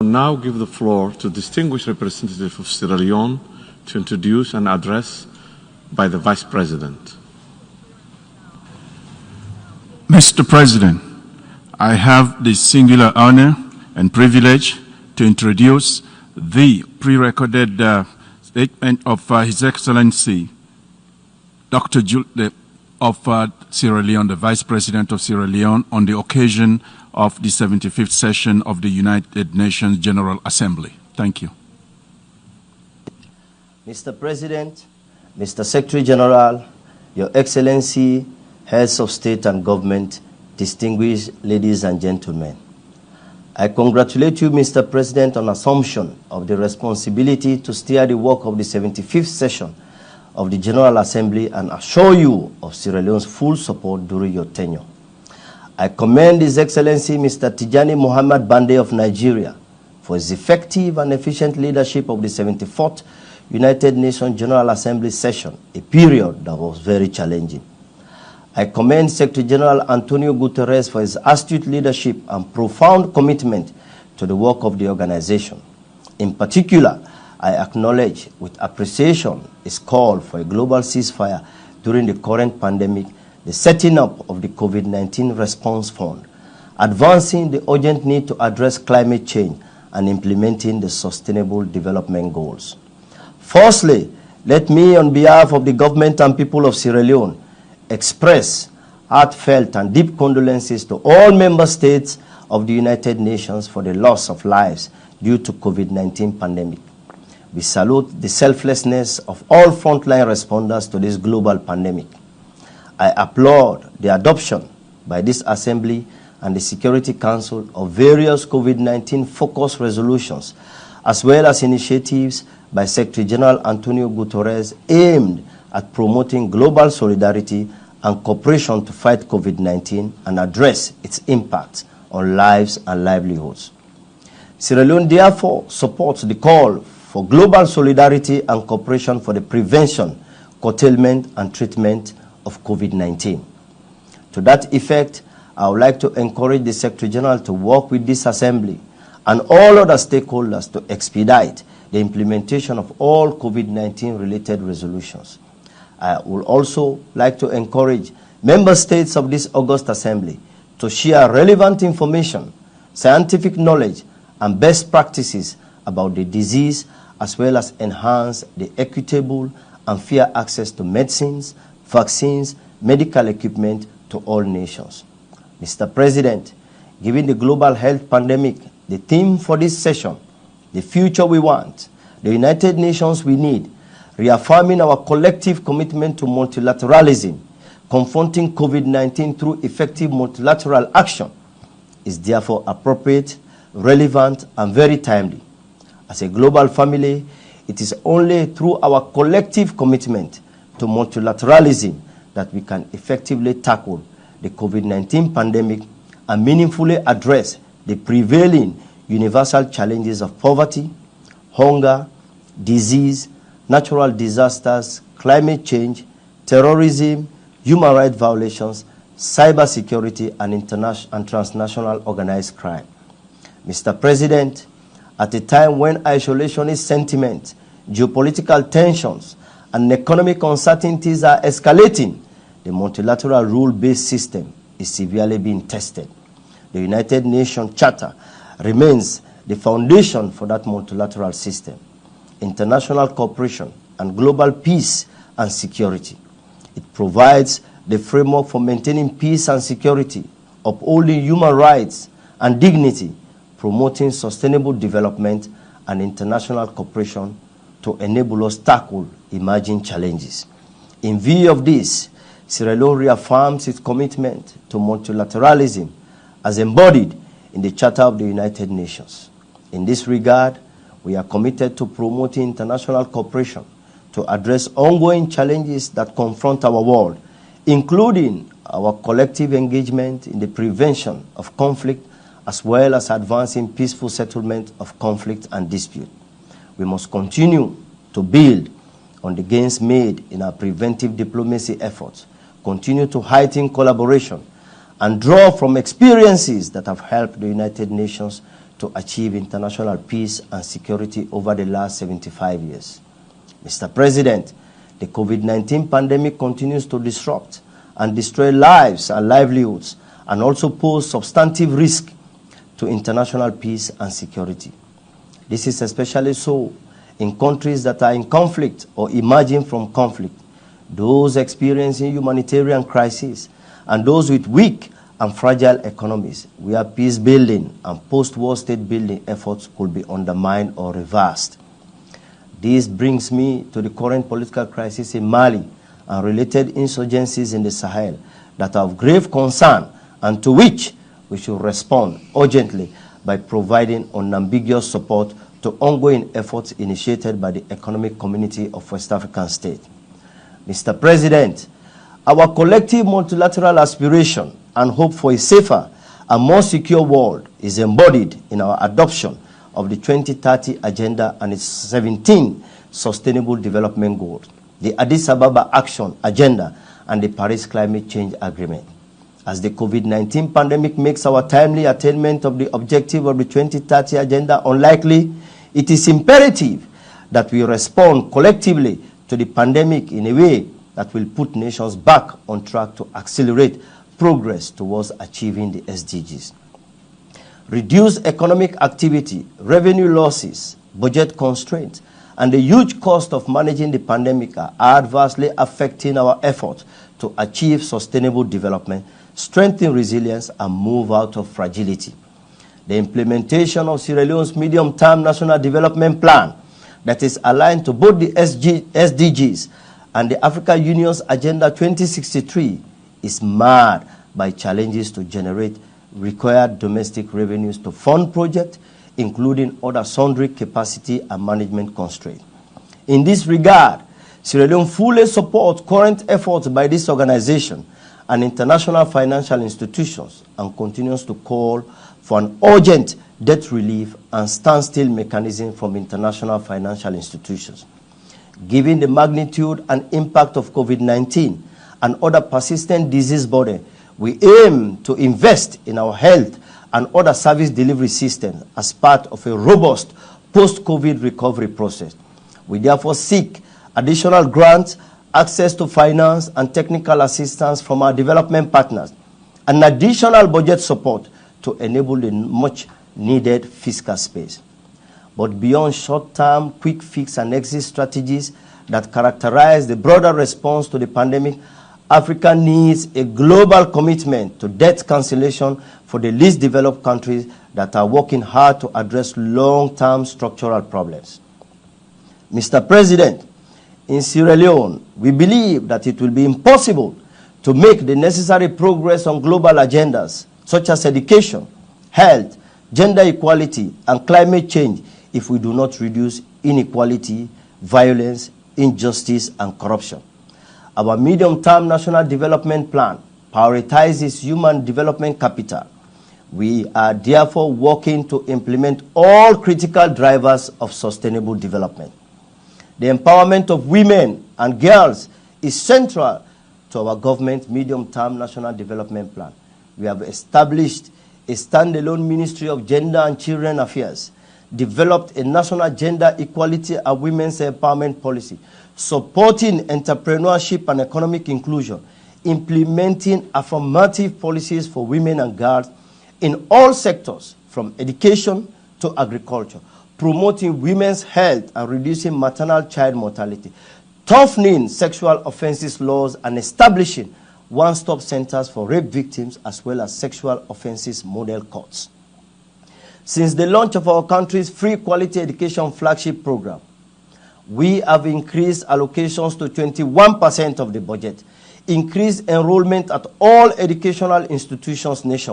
I now give the floor to distinguished representative of Sierra Leone to introduce an address by the Vice President. Mr. President, I have the singular honor and privilege to introduce the pre-recorded statement of His Excellency Dr. Judeh of Sierra Leone, the Vice President of Sierra Leone, on the occasion of the 75th session of the United Nations General Assembly. Thank you. Mr. President, Mr. Secretary General, Your Excellency, Heads of State and Government, distinguished ladies and gentlemen, I congratulate you, Mr. President, on assumption of the responsibility to steer the work of the 75th session of the General Assembly and assure you of Sierra Leone's full support during your tenure. I commend His Excellency Mr. Tijani Muhammad Bande of Nigeria for his effective and efficient leadership of the 74th United Nations General Assembly session, a period that was very challenging. I commend Secretary General Antonio Guterres for his astute leadership and profound commitment to the work of the organization. In particular, I acknowledge with appreciation his call for a global ceasefire during the current pandemic, the setting up of the COVID-19 Response Fund, advancing the urgent need to address climate change, and implementing the Sustainable Development Goals. Firstly, let me, on behalf of the government and people of Sierra Leone, express heartfelt and deep condolences to all member states of the United Nations for the loss of lives due to COVID-19 pandemic. We salute the selflessness of all frontline responders to this global pandemic. I applaud the adoption by this Assembly and the Security Council of various COVID-19 focused resolutions, as well as initiatives by Secretary General Antonio Guterres aimed at promoting global solidarity and cooperation to fight COVID-19 and address its impact on lives and livelihoods. Sierra Leone therefore supports the call for global solidarity and cooperation for the prevention, curtailment, and treatment of COVID-19. To that effect, I would like to encourage the Secretary General to work with this Assembly and all other stakeholders to expedite the implementation of all COVID-19 related resolutions. I would also like to encourage member states of this August Assembly to share relevant information, scientific knowledge, and best practices about the disease, as well as enhance the equitable and fair access to medicines, vaccines, medical equipment to all nations. Mr. President, given the global health pandemic, the theme for this session, the future we want, the United Nations we need, reaffirming our collective commitment to multilateralism, confronting COVID-19 through effective multilateral action, is therefore appropriate, relevant, and very timely. As a global family, it is only through our collective commitment to multilateralism that we can effectively tackle the COVID-19 pandemic and meaningfully address the prevailing universal challenges of poverty, hunger, disease, natural disasters, climate change, terrorism, human rights violations, cybersecurity, and transnational organized crime. Mr. President, at a time when isolationist sentiment, geopolitical tensions, and economic uncertainties are escalating, the multilateral rule-based system is severely being tested. The United Nations Charter remains the foundation for that multilateral system. International cooperation and global peace and security. It provides the framework for maintaining peace and security, upholding human rights and dignity, promoting sustainable development and international cooperation to enable us tackle emerging challenges. In view of this, Sierra Leone reaffirms its commitment to multilateralism as embodied in the Charter of the United Nations. In this regard, we are committed to promoting international cooperation to address ongoing challenges that confront our world, including our collective engagement in the prevention of conflict, as well as advancing peaceful settlement of conflict and dispute. We must continue to build on the gains made in our preventive diplomacy efforts, continue to heighten collaboration, and draw from experiences that have helped the United Nations to achieve international peace and security over the last 75 years. Mr. President, the COVID-19 pandemic continues to disrupt and destroy lives and livelihoods, and also pose substantive risk to international peace and security. This is especially so in countries that are in conflict or emerging from conflict, those experiencing humanitarian crises, and those with weak and fragile economies, where peace-building and post-war state-building efforts could be undermined or reversed. This brings me to the current political crisis in Mali and related insurgencies in the Sahel that are of grave concern and to which we should respond urgently by providing unambiguous support to ongoing efforts initiated by the Economic Community of West African States. Mr. President, our collective multilateral aspiration and hope for a safer and more secure world is embodied in our adoption of the 2030 Agenda and its 17 Sustainable Development Goals, the Addis Ababa Action Agenda, and the Paris Climate Change Agreement. As the COVID-19 pandemic makes our timely attainment of the objective of the 2030 Agenda unlikely, it is imperative that we respond collectively to the pandemic in a way that will put nations back on track to accelerate progress towards achieving the SDGs. Reduced economic activity, revenue losses, budget constraints, and the huge cost of managing the pandemic are adversely affecting our efforts to achieve sustainable development, strengthen resilience, and move out of fragility. The implementation of Sierra Leone's medium-term national development plan that is aligned to both the SDGs and the African Union's Agenda 2063 is marred by challenges to generate required domestic revenues to fund projects, including other sundry capacity and management constraints. In this regard, Sierra Leone fully supports current efforts by this organization and international financial institutions and continues to call for an urgent debt relief and standstill mechanism from international financial institutions. Given the magnitude and impact of COVID-19 and other persistent disease burden, we aim to invest in our health and other service delivery systems as part of a robust post-COVID recovery process. We therefore seek additional grants, access to finance and technical assistance from our development partners, and additional budget support to enable the much-needed fiscal space. But beyond short-term, quick fix and exit strategies that characterize the broader response to the pandemic, Africa needs a global commitment to debt cancellation for the least developed countries that are working hard to address long-term structural problems. Mr. President, in Sierra Leone, we believe that it will be impossible to make the necessary progress on global agendas such as education, health, gender equality, and climate change if we do not reduce inequality, violence, injustice, and corruption. Our medium-term national development plan prioritizes human development capital. We are therefore working to implement all critical drivers of sustainable development. The empowerment of women and girls is central to our government's medium-term national development plan. We have established a standalone Ministry of Gender and Children Affairs, developed a national gender equality and women's empowerment policy, supporting entrepreneurship and economic inclusion, implementing affirmative policies for women and girls in all sectors, from education to agriculture, promoting women's health and reducing maternal child mortality, toughening sexual offenses laws, and establishing one-stop centers for rape victims as well as sexual offenses model courts. Since the launch of our country's free quality education flagship program, we have increased allocations to 21% of the budget, increased enrollment at all educational institutions nationwide,